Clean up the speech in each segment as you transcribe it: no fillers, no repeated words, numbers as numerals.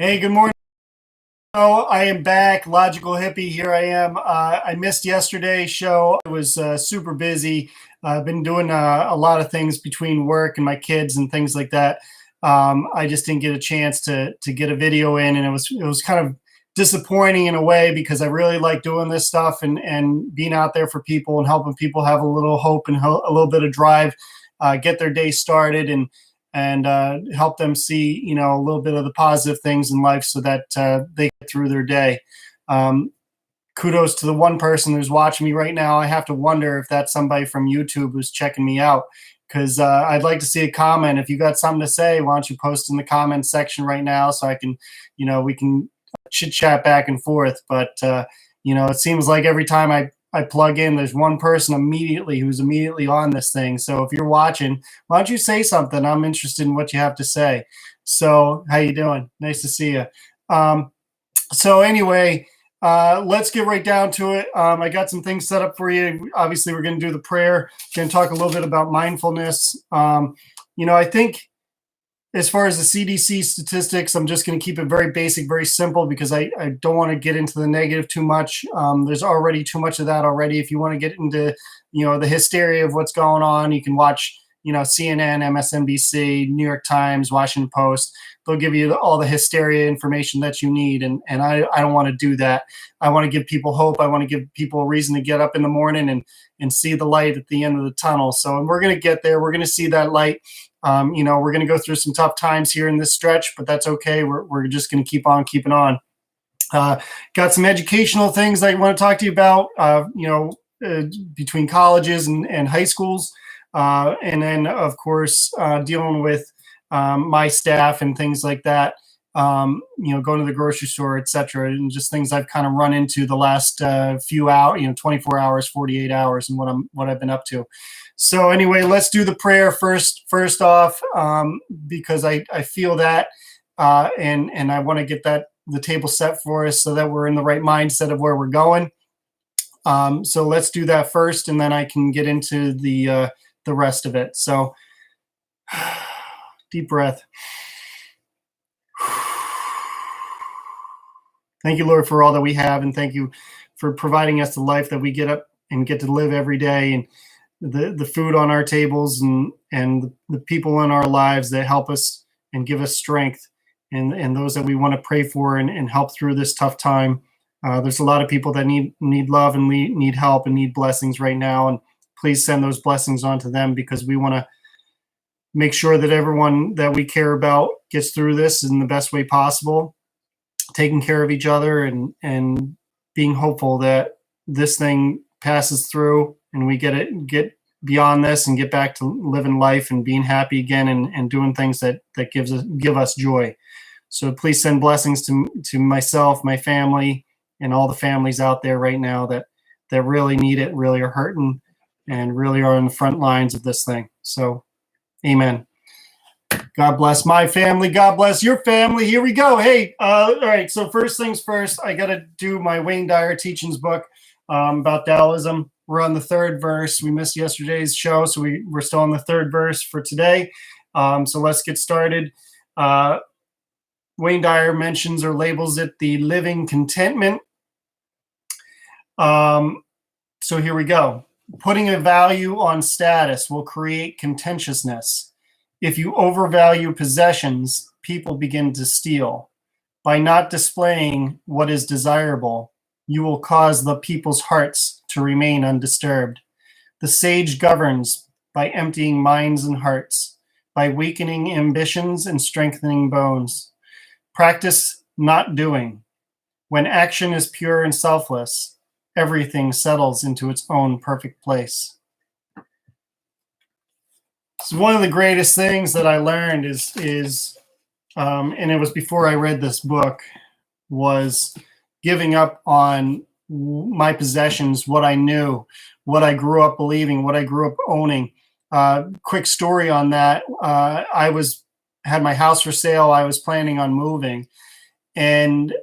Hey, good morning. Oh, I am back. Logical Hippie, here I am. I missed yesterday's show. I was super busy. I've been doing a lot of things between work and my kids and things like that. I just didn't get a chance to get a video in, and it was kind of disappointing in a way because I really like doing this stuff and being out there for people and helping people have a little hope and a little bit of drive, get their day started and help them see, a little bit of the positive things in life so that they get through their day. Um, Kudos to the one person who's watching me right now. I have to wonder if that's somebody from YouTube who's checking me out, because I'd like to see a comment. If you got something to say, why don't you post in the comment section right now so I can, we can chit chat back and forth. But, it seems like every time I plug in, there's one person who's immediately on this thing. So if you're watching, why don't you say something? I'm interested in what you have to say. So how you doing? Nice to see you. So anyway, let's get right down to it. I got some things set up for you. Obviously, we're going to do the prayer. Going to talk a little bit about mindfulness. I think as far as the CDC statistics, I'm just going to keep it very basic, very simple, because I don't want to get into the negative too much. There's already too much of that already. If you want to get into, the hysteria of what's going on, you can watch, CNN, MSNBC, New York Times, Washington Post. They'll give you all the hysteria information that you need. And I don't want to do that. I want to give people hope. I want to give people a reason to get up in the morning and see the light at the end of the tunnel. So we're going to get there. We're going to see that light. We're going to go through some tough times here in this stretch, but that's okay. We're just going to keep on keeping on. Got some educational things I want to talk to you about, between colleges and high schools. And then, of course, dealing with my staff and things like that, going to the grocery store, et cetera, and just things I've kind of run into the last few hours, 24 hours, 48 hours, and what I've been up to. So anyway, let's do the prayer first off, because I feel that, and I want to get the table set for us so that we're in the right mindset of where we're going. So let's do that first, and then I can get into the rest of it. So deep breath. Thank you, Lord, for all that we have, and thank you for providing us the life that we get up and get to live every day, and the food on our tables and the people in our lives that help us and give us strength, and those that we want to pray for and help through this tough time. There's a lot of people that need love and need help and need blessings right now, and please send those blessings on to them, because we want to make sure that everyone that we care about gets through this in the best way possible, taking care of each other and being hopeful that this thing passes through and we get beyond this and get back to living life and being happy again and doing things that give us joy. So please send blessings to myself, my family, and all the families out there right now that really need it, really are hurting, and really are on the front lines of this thing. So amen. God bless my family. God bless your family. Here we go. Hey, all right. So first things first, I got to do my Wayne Dyer teachings book about Taoism. We're on the third verse. We missed yesterday's show, so we're still on the third verse for today. So let's get started. Wayne Dyer mentions or labels it the living contentment. So here we go. Putting a value on status will create contentiousness. If you overvalue possessions, people begin to steal. By not displaying what is desirable, you will cause the people's hearts to remain undisturbed. The sage governs by emptying minds and hearts, by weakening ambitions and strengthening bones. Practice not doing. When action is pure and selfless, everything settles into its own perfect place. So one of the greatest things that I learned is and it was before I read this book, was giving up on my possessions, what I knew, what I grew up believing, what I grew up owning. Quick story on that. I had my house for sale. I was planning on moving, and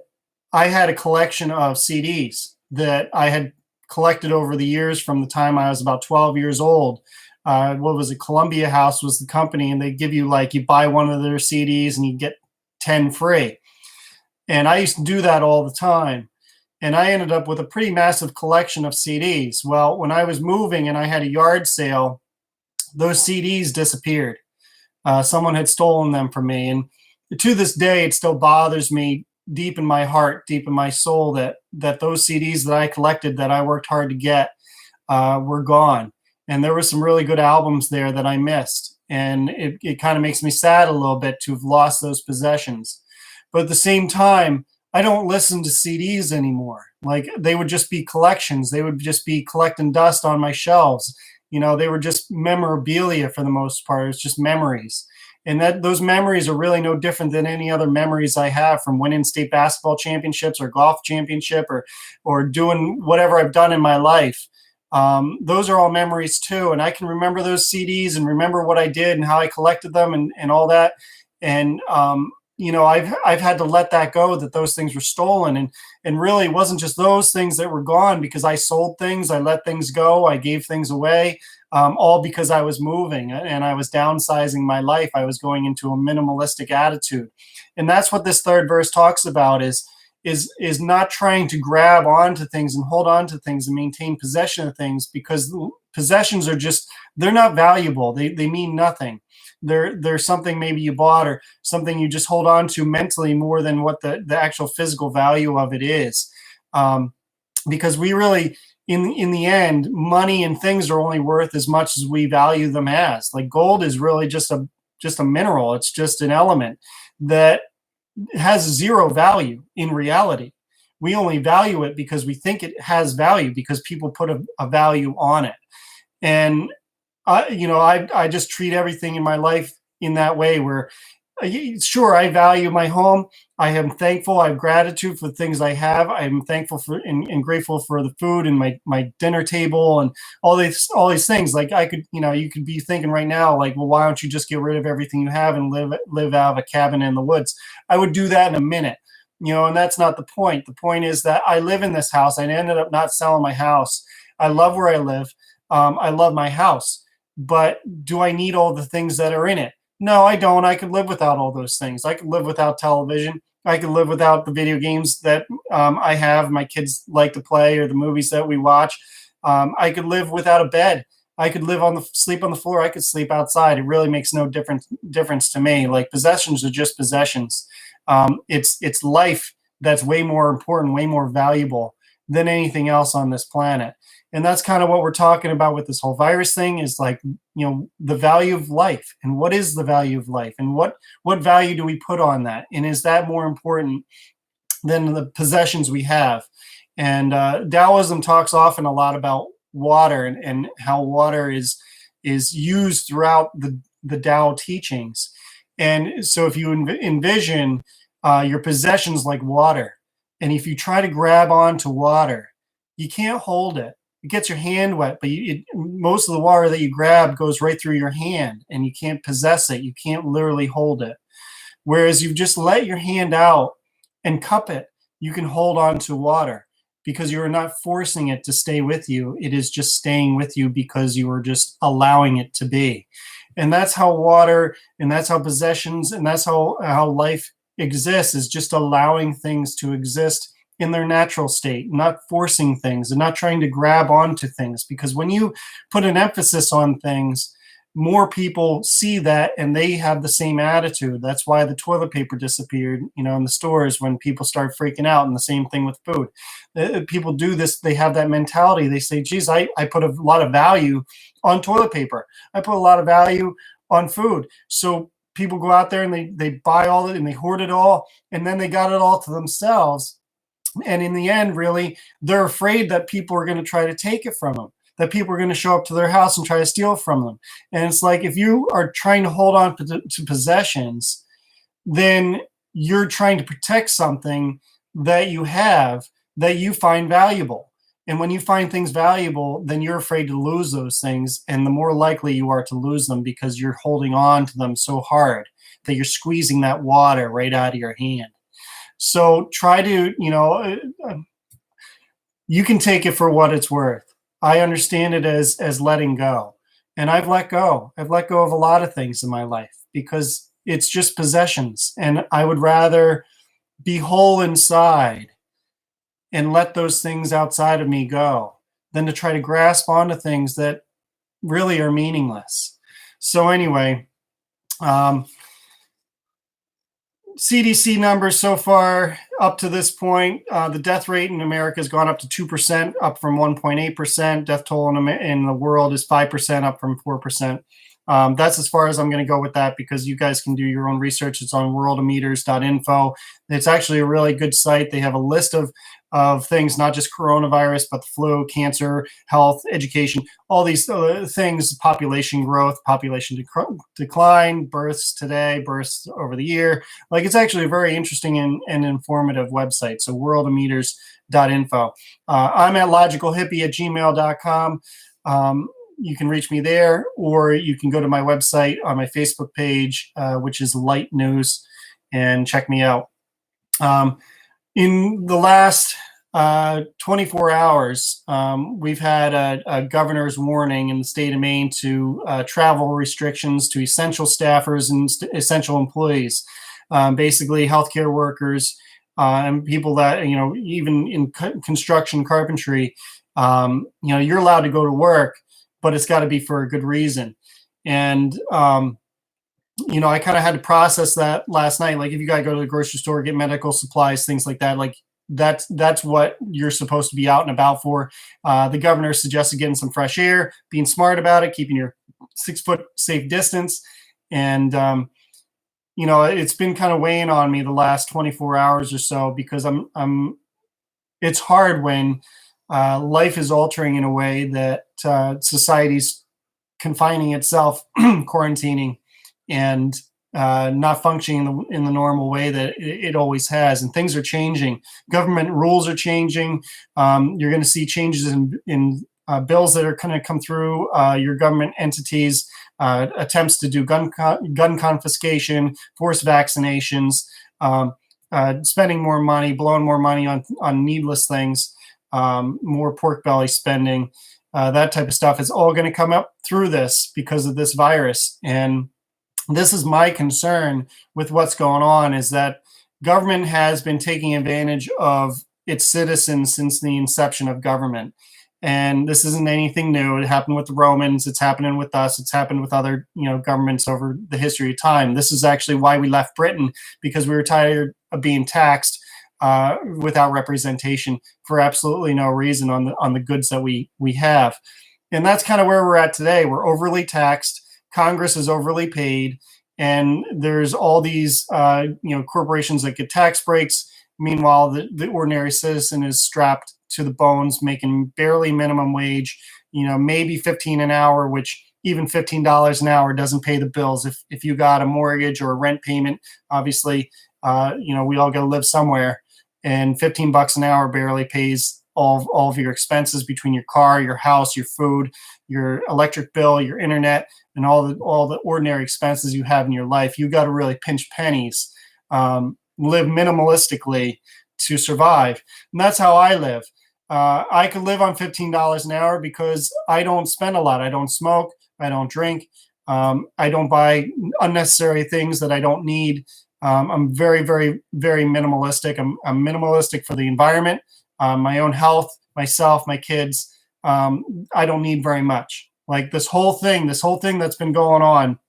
I had a collection of CDs that I had collected over the years from the time I was about 12 years old. What was it? Columbia House was the company, and they give you, like, you buy one of their CDs and you get 10 free. And I used to do that all the time. And I ended up with a pretty massive collection of CDs. Well, when I was moving and I had a yard sale, those CDs disappeared. Someone had stolen them from me. And to this day, it still bothers me deep in my heart, deep in my soul, that those CDs that I collected, that I worked hard to get, were gone. And there were some really good albums there that I missed. And it kind of makes me sad a little bit to have lost those possessions. But at the same time, I don't listen to CDs anymore. Like, they would just be collections. They would just be collecting dust on my shelves. They were just memorabilia for the most part. It's just memories. And that those memories are really no different than any other memories I have from winning state basketball championships or golf championship or doing whatever I've done in my life. Those are all memories too. And I can remember those CDs and remember what I did and how I collected them and all that. And, I've had to let that go, that those things were stolen. And really it wasn't just those things that were gone because I sold things, I let things go, I gave things away, all because I was moving and I was downsizing my life. I was going into a minimalistic attitude. And that's what this third verse talks about is not trying to grab onto things and hold on to things and maintain possession of things, because possessions are just, they're not valuable. They mean nothing. They're something maybe you bought or something you just hold on to mentally more than what the actual physical value of it is. Because we really, in the end, money and things are only worth as much as we value them as. Like, gold is really just a mineral. It's just an element that has zero value in reality. We only value it because we think it has value, because people put a value on it. And I just treat everything in my life in that way, where sure, I value my home. I am thankful. I have gratitude for the things I have. I'm thankful for and grateful for the food and my dinner table and all these things. Like, you could be thinking right now, like, well, why don't you just get rid of everything you have and live out of a cabin in the woods? I would do that in a minute, and that's not the point. The point is that I live in this house. I ended up not selling my house. I love where I live. I love my house. But do I need all the things that are in it? No, I don't. I could live without all those things. I could live without television. I could live without the video games that I have, my kids like to play, or the movies that we watch. I could live without a bed. I could sleep on the floor. I could sleep outside. It really makes no difference to me. Like, possessions are just possessions. It's life that's way more important, way more valuable than anything else on this planet. And that's kind of what we're talking about with this whole virus thing, is like, the value of life, and what is the value of life, and what value do we put on that? And is that more important than the possessions we have? And Taoism talks often a lot about water and how water is used throughout the Tao teachings. And so if you envision your possessions like water, and if you try to grab onto water, you can't hold it. It gets your hand wet, but most of the water that you grab goes right through your hand, and you can't possess it. You can't literally hold it. Whereas you just let your hand out and cup it, you can hold on to water, because you are not forcing it to stay with you. It is just staying with you because you are just allowing it to be. And that's how water, and that's how possessions, and that's how life exists, is just allowing things to exist in their natural state, not forcing things and not trying to grab onto things. Because when you put an emphasis on things, more people see that and they have the same attitude. That's why the toilet paper disappeared, in the stores, when people start freaking out. And the same thing with food. People do this. They have that mentality. They say, geez, I put a lot of value on toilet paper. I put a lot of value on food. So people go out there and they buy all it and they hoard it all. And then they got it all to themselves. And in the end, really, they're afraid that people are going to try to take it from them, that people are going to show up to their house and try to steal it from them. And it's like, if you are trying to hold on to possessions, then you're trying to protect something that you have, that you find valuable. And when you find things valuable, then you're afraid to lose those things. And the more likely you are to lose them, because you're holding on to them so hard that you're squeezing that water right out of your hand. So try to, you can take it for what it's worth. I understand it as letting go. And I've let go. I've let go of a lot of things in my life because it's just possessions. And I would rather be whole inside and let those things outside of me go than to try to grasp onto things that really are meaningless. So anyway, um, CDC numbers so far up to this point, the death rate in America has gone up to 2%, up from 1.8%. Death toll in the world is 5%, up from 4%. That's as far as I'm going to go with that, because you guys can do your own research. It's on worldometers.info. It's actually a really good site. They have a list of things, not just coronavirus, but the flu, cancer, health, education, all these things, population growth, population decline, births today, births over the year. Like, it's actually a very interesting and informative website. So worldometers.info. I'm at logicalhippie@gmail.com. You can reach me there, or you can go to my website on my Facebook page, which is Light News, and check me out. In the last 24 hours, we've had a governor's warning in the state of Maine to travel restrictions to essential staffers and essential employees, basically healthcare workers and people that, even in construction, carpentry, you're allowed to go to work, but it's got to be for a good reason. And, I kind of had to process that last night. Like, if you got to go to the grocery store, get medical supplies, things like that, like that's what you're supposed to be out and about for. The governor suggested getting some fresh air, being smart about it, keeping your 6-foot safe distance. And, it's been kind of weighing on me the last 24 hours or so, because it's hard when life is altering in a way that society's confining itself, quarantining, and not functioning in the normal way that it always has. And things are changing. Government rules are changing. You're going to see changes in bills that are going to come through your government entities, attempts to do gun confiscation, forced vaccinations, spending more money, blowing more money on needless things, more pork belly spending, that type of stuff is all going to come up through this because of this virus. And this is my concern with what's going on, is that government has been taking advantage of its citizens since the inception of government. And this isn't anything new. It happened with the Romans. It's happening with us. It's happened with other, governments over the history of time. This is actually why we left Britain, because we were tired of being taxed without representation for absolutely no reason on the goods that we have. And that's kind of where we're at today. We're overly taxed. Congress is overly paid, and there's all these corporations that get tax breaks. Meanwhile, the ordinary citizen is strapped to the bones, making barely minimum wage, maybe 15 an hour, which even $15 an hour doesn't pay the bills. If you got a mortgage or a rent payment, obviously, we all got to live somewhere, and $15 an hour barely pays all of your expenses between your car, your house, your food, your electric bill, your internet, and all the ordinary expenses you have in your life. You got to really pinch pennies, live minimalistically to survive. And that's how I live. I could live on $15 an hour because I don't spend a lot. I don't smoke. I don't drink. I don't buy unnecessary things that I don't need. I'm very, very, very minimalistic. I'm minimalistic for the environment, my own health, myself, my kids. I don't need very much. Like, this whole thing that's been going on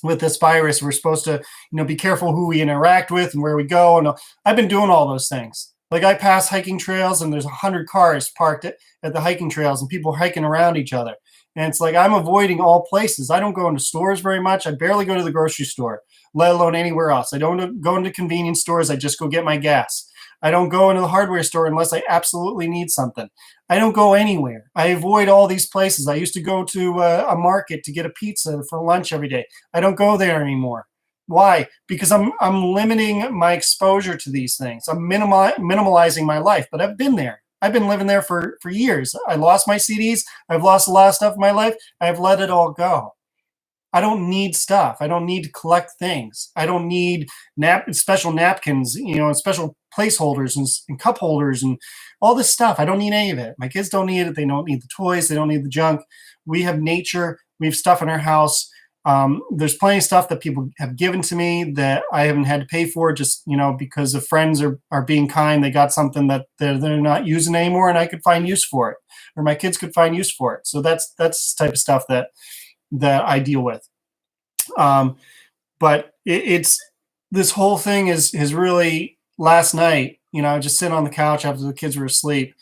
with this virus, we're supposed to, be careful who we interact with and where we go. And I've been doing all those things. Like, I pass hiking trails and there's 100 cars parked at the hiking trails and people hiking around each other. And it's like, I'm avoiding all places. I don't go into stores very much. I barely go to the grocery store, let alone anywhere else. I don't go into convenience stores. I just go get my gas. I don't go into the hardware store unless I absolutely need something. I don't go anywhere. I avoid all these places. I used to go to a market to get a pizza for lunch every day. I don't go there anymore. Why? Because I'm limiting my exposure to these things. I'm minimalizing my life, but I've been there. I've been living there for years. I lost my CDs. I've lost a lot of stuff in my life. I've let it all go. I don't need stuff. I don't need to collect things. I don't need special napkins, and special placeholders and cup holders and all this stuff. I don't need any of it. My kids don't need it. They don't need the toys. They don't need the junk. We have nature. We have stuff in our house. There's plenty of stuff that people have given to me that I haven't had to pay for, just because of friends are being kind. They got something that they're not using anymore, and I could find use for it, or my kids could find use for it. So that's the type of stuff that I deal with. But it's this whole thing is really last night. Just sitting on the couch after the kids were asleep,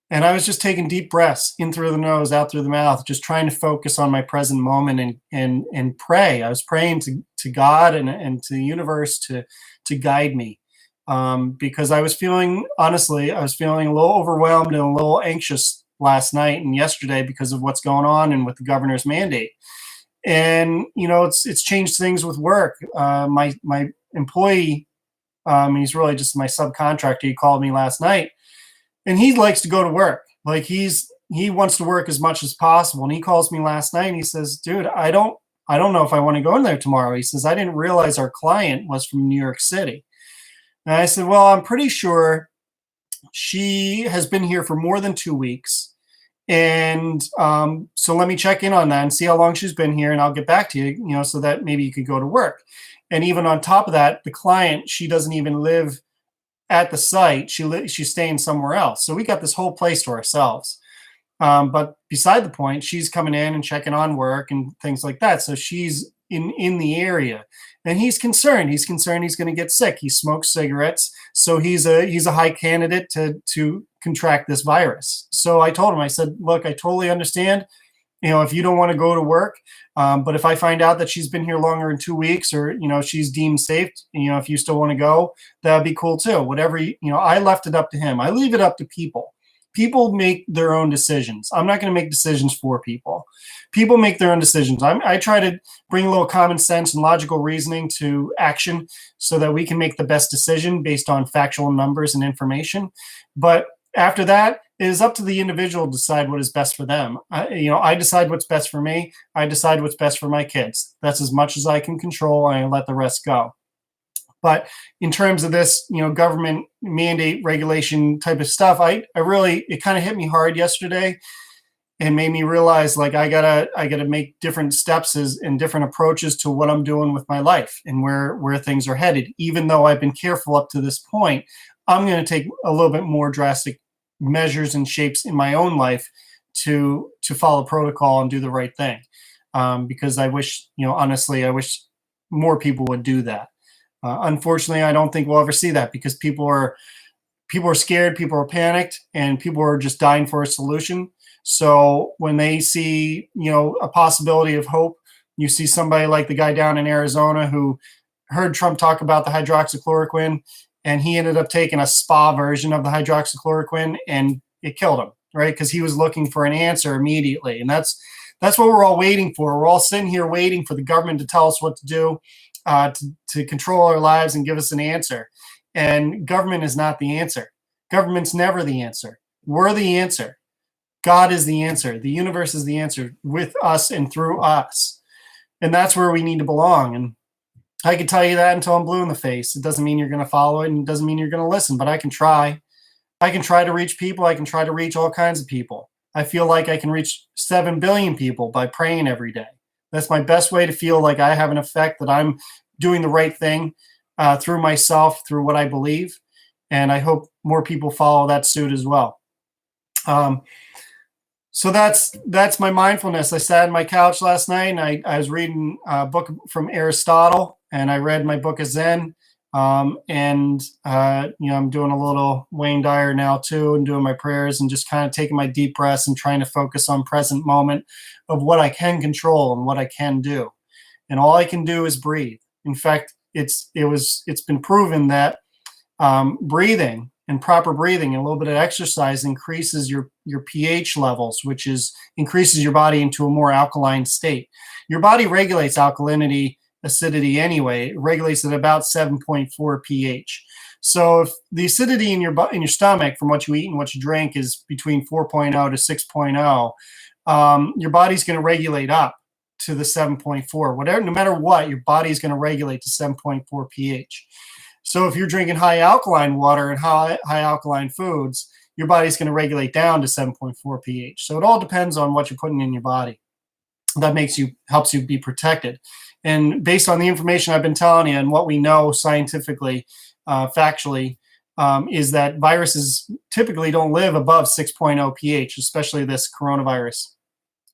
and I was just taking deep breaths in through the nose, out through the mouth, just trying to focus on my present moment and pray. I was praying to God and to the universe to guide me, because I was feeling, honestly, I was feeling a little overwhelmed and a little anxious last night and yesterday because of what's going on and with the governor's mandate. And it's changed things with work. My employee, he's really just my subcontractor. He called me last night. And he likes to go to work. Like he wants to work as much as possible. And he calls me last night and he says, "Dude, I don't know if I want to go in there tomorrow." He says, "I didn't realize our client was from New York City." And I said, "Well, I'm pretty sure she has been here for more than 2 weeks. And so let me check in on that and see how long she's been here, and I'll get back to you, so that maybe you could go to work." And even on top of that, the client, she doesn't even live at the site. She's staying somewhere else. So we got this whole place to ourselves. But beside the point, she's coming in and checking on work and things like that. So she's in the area, and he's concerned. He's concerned he's going to get sick. He smokes cigarettes, so he's a high candidate to contract this virus. So I told him, I said, "Look, I totally understand. If you don't want to go to work, but if I find out that she's been here longer than 2 weeks, or she's deemed safe, if you still want to go, that'd be cool too. Whatever, I left it up to him. I leave it up to people. People make their own decisions. I'm not going to make decisions for people. People make their own decisions. I try to bring a little common sense and logical reasoning to action so that we can make the best decision based on factual numbers and information. But after that, it is up to the individual to decide what is best for them. I decide what's best for me. I decide what's best for my kids. That's as much as I can control, and I let the rest go. But in terms of this, government mandate regulation type of stuff, it kind of hit me hard yesterday and made me realize, like, I gotta make different steps and different approaches to what I'm doing with my life and where things are headed. Even though I've been careful up to this point, I'm going to take a little bit more drastic measures and shapes in my own life to follow protocol and do the right thing. Because I wish, honestly, I wish more people would do that. Unfortunately, I don't think we'll ever see that, because people are scared, people are panicked, and people are just dying for a solution. So when they see, a possibility of hope, you see somebody like the guy down in Arizona who heard Trump talk about the hydroxychloroquine, and he ended up taking a spa version of the hydroxychloroquine, and it killed him, right? Because he was looking for an answer immediately. And that's what we're all waiting for. We're all sitting here waiting for the government to tell us what to do, to control our lives and give us an answer. And government is not the answer. Government's never the answer. We're the answer. God is the answer. The universe is the answer, with us and through us. And that's where we need to belong. And I can tell you that until I'm blue in the face. It doesn't mean you're going to follow it, and it doesn't mean you're going to listen, but I can try. I can try to reach people. I can try to reach all kinds of people. I feel like I can reach 7 billion people by praying every day. That's my best way to feel like I have an effect, that I'm doing the right thing through myself, through what I believe. And I hope more people follow that suit as well. So that's my mindfulness. I sat on my couch last night, and I was reading a book from Aristotle, and I read my book of Zen. I'm doing a little Wayne Dyer now too, and doing my prayers and just kind of taking my deep breaths and trying to focus on present moment of what I can control and what I can do. And all I can do is breathe. In fact, it's been proven that breathing and proper breathing and a little bit of exercise increases your pH levels, which increases your body into a more alkaline state. Your body regulates alkalinity, acidity anyway. It regulates at about 7.4 pH. So if the acidity in your stomach from what you eat and what you drink is between 4.0 to 6.0, your body's going to regulate up to the 7.4. Whatever, no matter what, your body's going to regulate to 7.4 pH. So if you're drinking high alkaline water and high alkaline foods, your body's going to regulate down to 7.4 pH. So it all depends on what you're putting in your body. that helps you be protected. And based on the information I've been telling you and what we know scientifically, factually, is that viruses typically don't live above 6.0 pH, especially this coronavirus.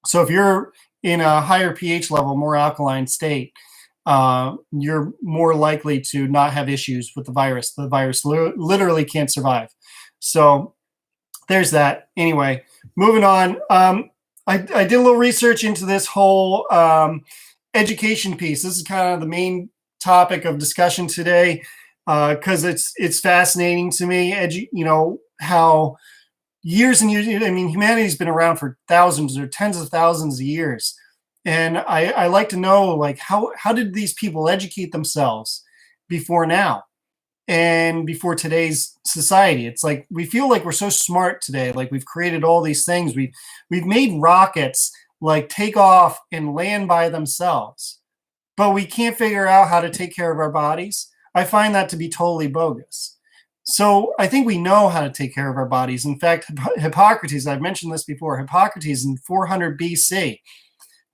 So if you're in a higher pH level, more alkaline state, you're more likely to not have issues with the virus. The virus literally can't survive. So there's that. Anyway, moving on. I did a little research into this whole education piece. This is kind of the main topic of discussion today, because it's fascinating to me. How years and years. I mean, humanity's been around for thousands or tens of thousands of years, and I like to know, like, how did these people educate themselves before now and before today's society? It's like we feel like we're so smart today, like we've created all these things. We've made rockets like take off and land by themselves, but we can't figure out how to take care of our bodies. I find that to be totally bogus. So I think we know how to take care of our bodies. In fact, Hippocrates, I've mentioned this before, Hippocrates in 400 BC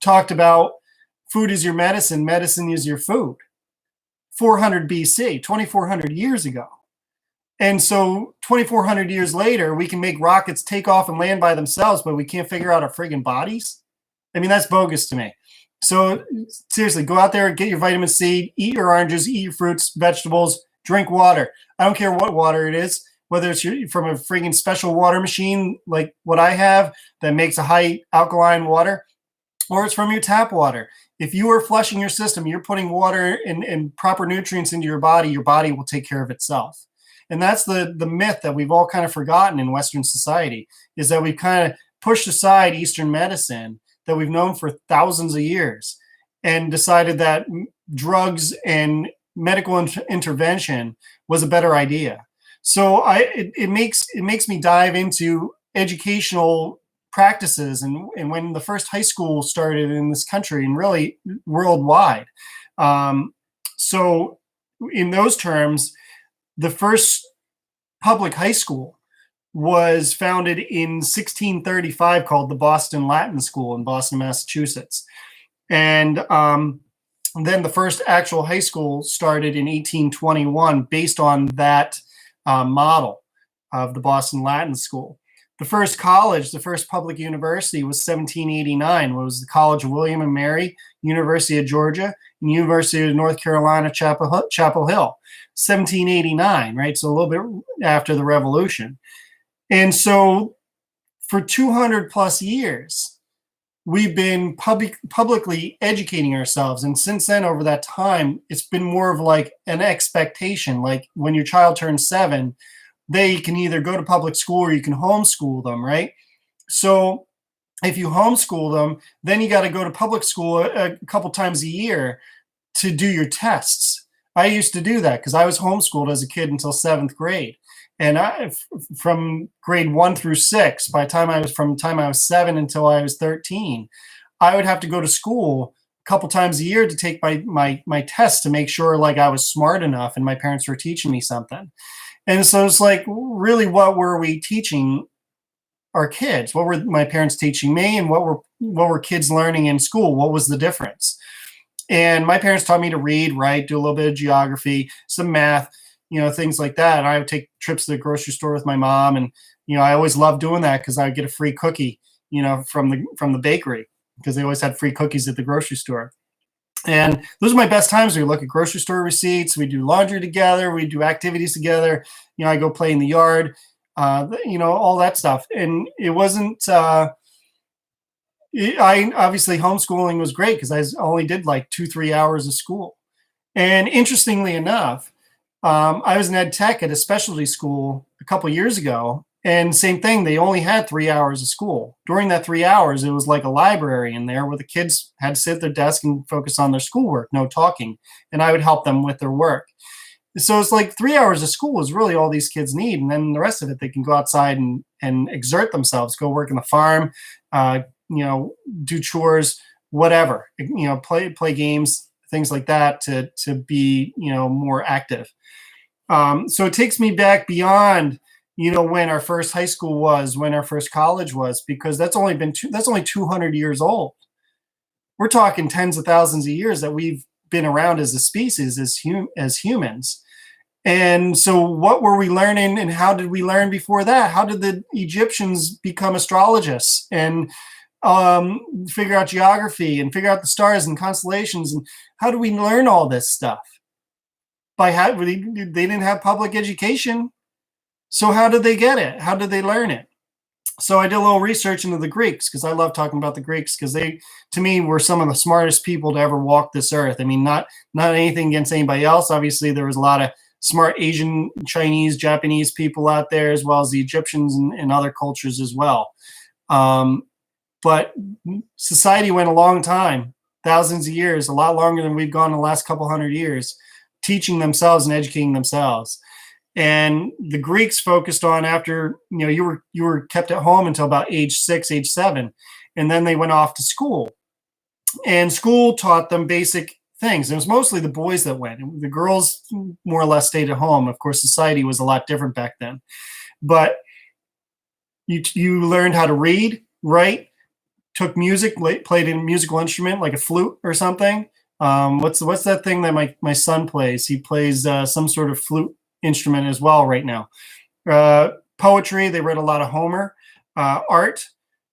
talked about food is your medicine, medicine is your food. 400 BC, 2,400 years ago. And so 2,400 years later, we can make rockets take off and land by themselves, but we can't figure out our friggin' bodies. I mean, that's bogus to me. So seriously, go out there and get your vitamin C, eat your oranges, eat your fruits, vegetables, drink water. I don't care what water it is, whether it's from a friggin' special water machine like what I have that makes a high alkaline water, or it's from your tap water. If you are flushing your system, you're putting water and proper nutrients into your body will take care of itself. And that's the myth that we've all kind of forgotten in Western society, is that we've kind of pushed aside Eastern medicine that we've known for thousands of years and decided that drugs and medical intervention was a better idea. So it makes me dive into educational practices and when the first high school started in this country and really worldwide. So in those terms, the first public high school was founded in 1635 called the Boston Latin School in Boston, Massachusetts. And then the first actual high school started in 1821 based on that model of the Boston Latin School. The first college, the first public university was 1789. It was the College of William and Mary, University of Georgia, and University of North Carolina, Chapel Hill, 1789, right? So a little bit after the Revolution. And so for 200 plus years, we've been publicly educating ourselves. And since then, over that time, it's been more of like an expectation. Like when your child turns 7, they can either go to public school or you can homeschool them, right? So if you homeschool them, then you got to go to public school a couple times a year to do your tests. I used to do that because I was homeschooled as a kid until 7th grade. And from grade 1 through 6, from the time I was 7 until I was 13, I would have to go to school a couple times a year to take my tests to make sure like I was smart enough and my parents were teaching me something. And so it's like, really, what were we teaching our kids? What were my parents teaching me, and what were kids learning in school? What was the difference? And my parents taught me to read, write, do a little bit of geography, some math, things like that. And I would take trips to the grocery store with my mom, and I always loved doing that because I would get a free cookie, from the bakery, because they always had free cookies at the grocery store. And those are my best times. We look at grocery store receipts. We do laundry together. We do activities together. I go play in the yard, all that stuff. And it wasn't, obviously homeschooling was great because I only did like 2-3 hours of school. And interestingly enough, I was in ed tech at a specialty school a couple years ago. And same thing, they only had 3 hours of school. During that 3 hours, it was like a library in there where the kids had to sit at their desk and focus on their schoolwork, no talking. And I would help them with their work. So it's like 3 hours of school is really all these kids need. And then the rest of it, they can go outside and exert themselves, go work in the farm, do chores, whatever, play games, things like that to be, more active. So it takes me back beyond when our first high school was, when our first college was, because that's only 200 years old. We're talking tens of thousands of years that we've been around as a species, as humans. And so what were we learning, and how did we learn before that? How did the Egyptians become astrologists and figure out geography and figure out the stars and constellations? And how do we learn all this stuff? They didn't have public education. So how did they get it? How did they learn it? So I did a little research into the Greeks, because I love talking about the Greeks, because they, to me, were some of the smartest people to ever walk this earth. I mean, not anything against anybody else. Obviously, there was a lot of smart Asian, Chinese, Japanese people out there, as well as the Egyptians and other cultures as well. But society went a long time, thousands of years, a lot longer than we've gone in the last couple hundred years, teaching themselves and educating themselves. And the Greeks focused on, after you were kept at home until about age 6, age 7, and then they went off to school. And school taught them basic things. It was mostly the boys that went. The girls more or less stayed at home. Of course, society was a lot different back then. But you learned how to read, write, took music, played a musical instrument like a flute or something. What's that thing that my son plays? He plays some sort of flute instrument as well right now. Poetry, they read a lot of Homer. Art,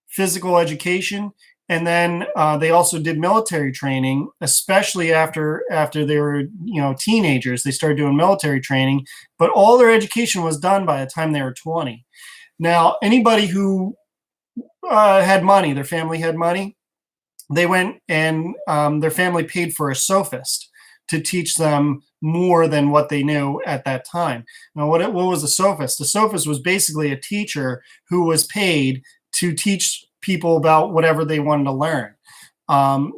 physical education, and then they also did military training, especially after they were teenagers. They started doing military training, but all their education was done by the time they were 20. Now, anybody who had money, their family had money, they went and their family paid for a sophist to teach them more than what they knew at that time. Now, what was a sophist? A sophist was basically a teacher who was paid to teach people about whatever they wanted to learn.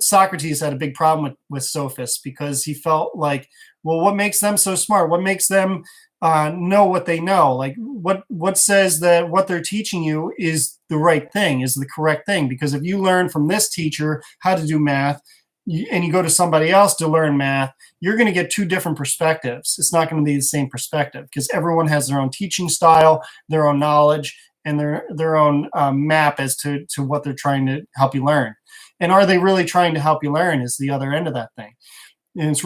Socrates had a big problem with sophists, because he felt like, well, what makes them so smart? What makes them know what they know? Like, what says that what they're teaching you is the right thing, is the correct thing? Because if you learn from this teacher how to do math, and you go to somebody else to learn math, you're going to get two different perspectives. It's not going to be the same perspective, because everyone has their own teaching style, their own knowledge, and their own map as to what they're trying to help you learn. And are they really trying to help you learn is the other end of that thing. And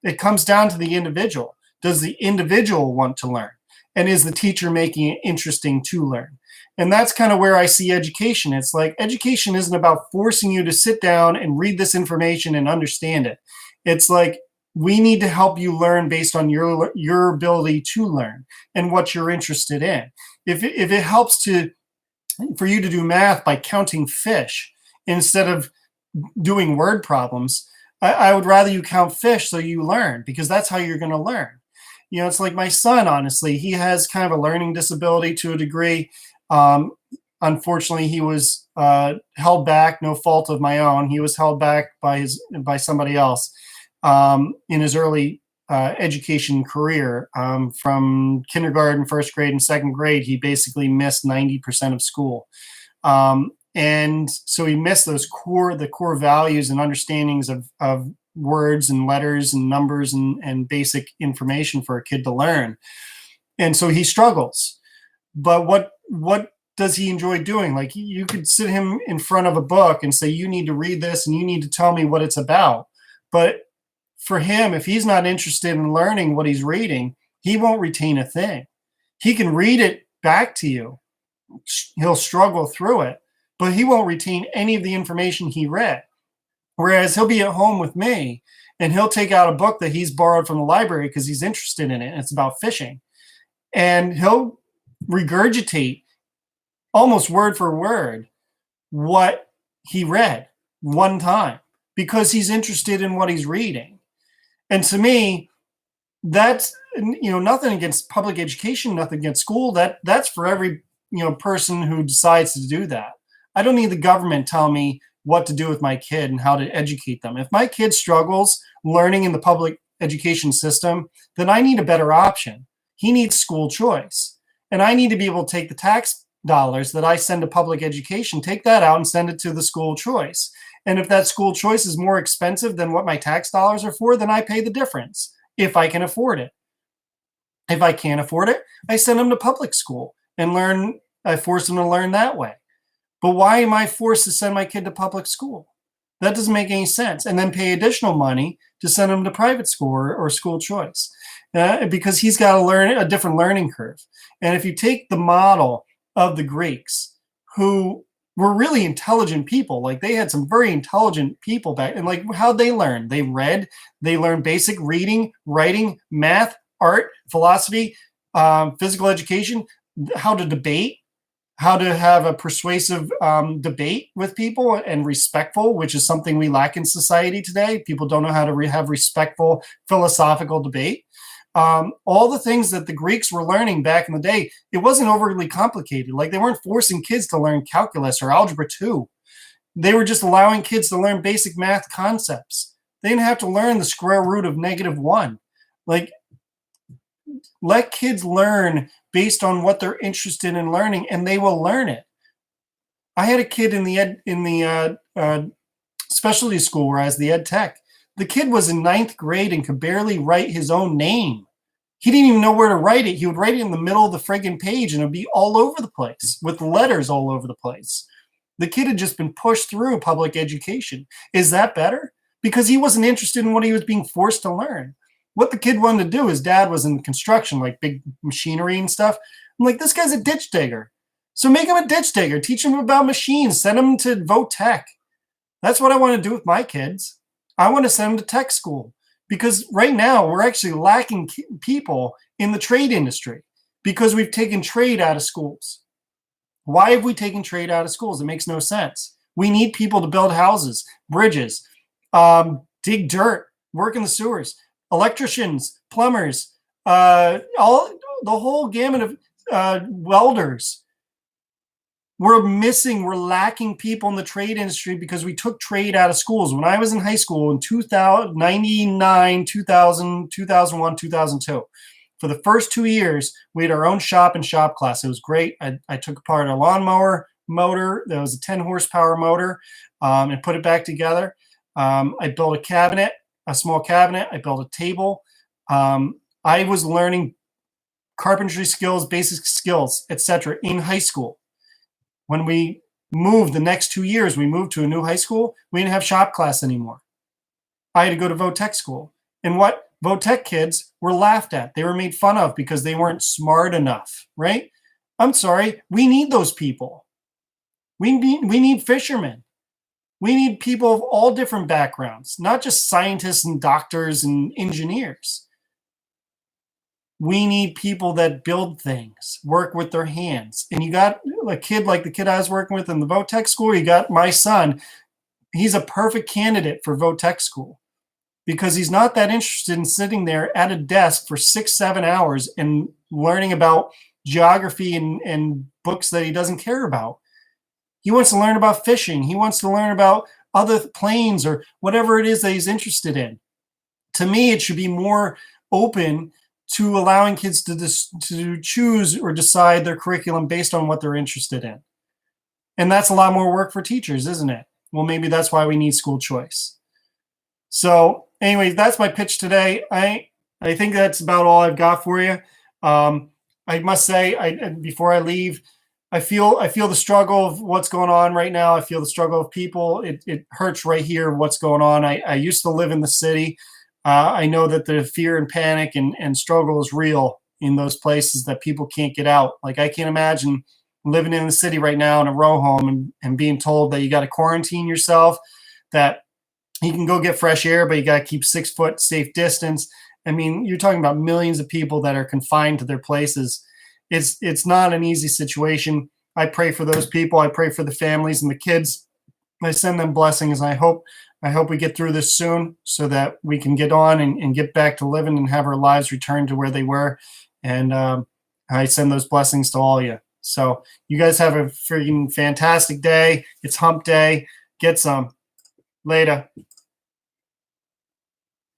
it comes down to the individual. Does the individual want to learn? And is the teacher making it interesting to learn? And that's kind of where I see education. It's like, education isn't about forcing you to sit down and read this information and understand it. It's like, we need to help you learn based on your ability to learn and what you're interested in. If it helps for you to do math by counting fish instead of doing word problems, I would rather you count fish so you learn, because that's how you're going to learn. It's like my son, honestly, he has kind of a learning disability to a degree. Unfortunately, he was held back, no fault of my own. He was held back by somebody else in his early education career. From kindergarten, first grade, and second grade, he basically missed 90% of school. And so he missed the core values and understandings of words and letters and numbers and basic information for a kid to learn. And so he struggles. But what does he enjoy doing? Like, you could sit him in front of a book and say, you need to read this and you need to tell me what it's about. But for him, if he's not interested in learning what he's reading, he won't retain a thing. He can read it back to you. He'll struggle through it, but he won't retain any of the information he read. Whereas he'll be at home with me and he'll take out a book that he's borrowed from the library because he's interested in it, and it's about fishing. And he'll regurgitate almost word for word what he read one time, because he's interested in what he's reading. And to me, that's, nothing against public education, nothing against school. That's for every, person who decides to do that. I don't need the government telling me what to do with my kid and how to educate them. If my kid struggles learning in the public education system, then I need a better option. He needs school choice. And I need to be able to take the tax dollars that I send to public education, take that out and send it to the school choice. And if that school choice is more expensive than what my tax dollars are for, then I pay the difference if I can afford it. If I can't afford it, I send them to public school and I force them to learn that way. But why am I forced to send my kid to public school? That doesn't make any sense. And then pay additional money to send him to private school or school choice because he's got to learn a different learning curve. And if you take the model of the Greeks, who were really intelligent people, like they had some very intelligent people back, and like how'd they learn? They read, they learned basic reading, writing, math, art, philosophy, physical education, how to debate, how to have a persuasive debate with people and respectful, which is something we lack in society today. People don't know how to have respectful philosophical debate. All the things that the Greeks were learning back in the day, it wasn't overly complicated. Like they weren't forcing kids to learn calculus or algebra 2. They were just allowing kids to learn basic math concepts. They didn't have to learn the square root of -1. Like, let kids learn based on what they're interested in learning, and they will learn it. I had a kid in the specialty school where I was the ed tech. The kid was in 9th grade and could barely write his own name. He didn't even know where to write it. He would write it in the middle of the friggin' page, and it'd be all over the place with letters all over the place. The kid had just been pushed through public education. Is that better? Because he wasn't interested in what he was being forced to learn. What the kid wanted to do, his dad was in construction, like big machinery and stuff. I'm like, this guy's a ditch digger. So make him a ditch digger. Teach him about machines. Send him to vote tech. That's what I want to do with my kids. I want to send them to tech school because right now we're actually lacking people in the trade industry because we've taken trade out of schools. Why have we taken trade out of schools? It makes no sense. We need people to build houses, bridges, dig dirt, work in the sewers, electricians, plumbers, all the whole gamut of welders. We're lacking people in the trade industry because we took trade out of schools. When I was in high school in 1999, 2000, 2001, 2002, for the first 2 years, we had our own shop and shop class. It was great. I took apart a lawnmower motor. That was a 10 horsepower motor and put it back together. I built a cabinet, a small cabinet. I built a table. I was learning carpentry skills, basic skills, etc. in high school. When we moved the next 2 years, we moved to a new high school. We didn't have shop class anymore. I had to go to vote tech school. And what vote tech kids were laughed at. They were made fun of because they weren't smart enough, right? I'm sorry. We need those people. We need fishermen. We need people of all different backgrounds, not just scientists and doctors and engineers. We need people that build things, work with their hands. And you got a kid like the kid I was working with in the vote tech school. You got my son. He's a perfect candidate for vote tech school because he's not that interested in sitting there at a desk for 6-7 hours and learning about geography and books that he doesn't care about. He wants to learn about fishing. He wants to learn about other planes or whatever it is that he's interested in. To me, it should be more open to allowing kids to choose or decide their curriculum based on what they're interested in. And that's a lot more work for teachers, isn't it? Well, maybe that's why we need school choice. So anyway, that's my pitch today. I think that's about all I've got for you. I must say, before I leave, I feel the struggle of what's going on right now. I feel the struggle of people. It hurts right here what's going on. I used to live in the city. I know that the fear and panic and struggle is real in those places that people can't get out. Like I can't imagine living in the city right now in a row home and being told that you got to quarantine yourself, that you can go get fresh air, but you got to keep 6 foot safe distance. I mean, you're talking about millions of people that are confined to their places. It's not an easy situation. I pray for those people. I pray for the families and the kids. I send them blessings. I hope we get through this soon so that we can get on and get back to living and have our lives return to where they were. And I send those blessings to all of you. So you guys have a freaking fantastic day. It's hump day. Get some. Later.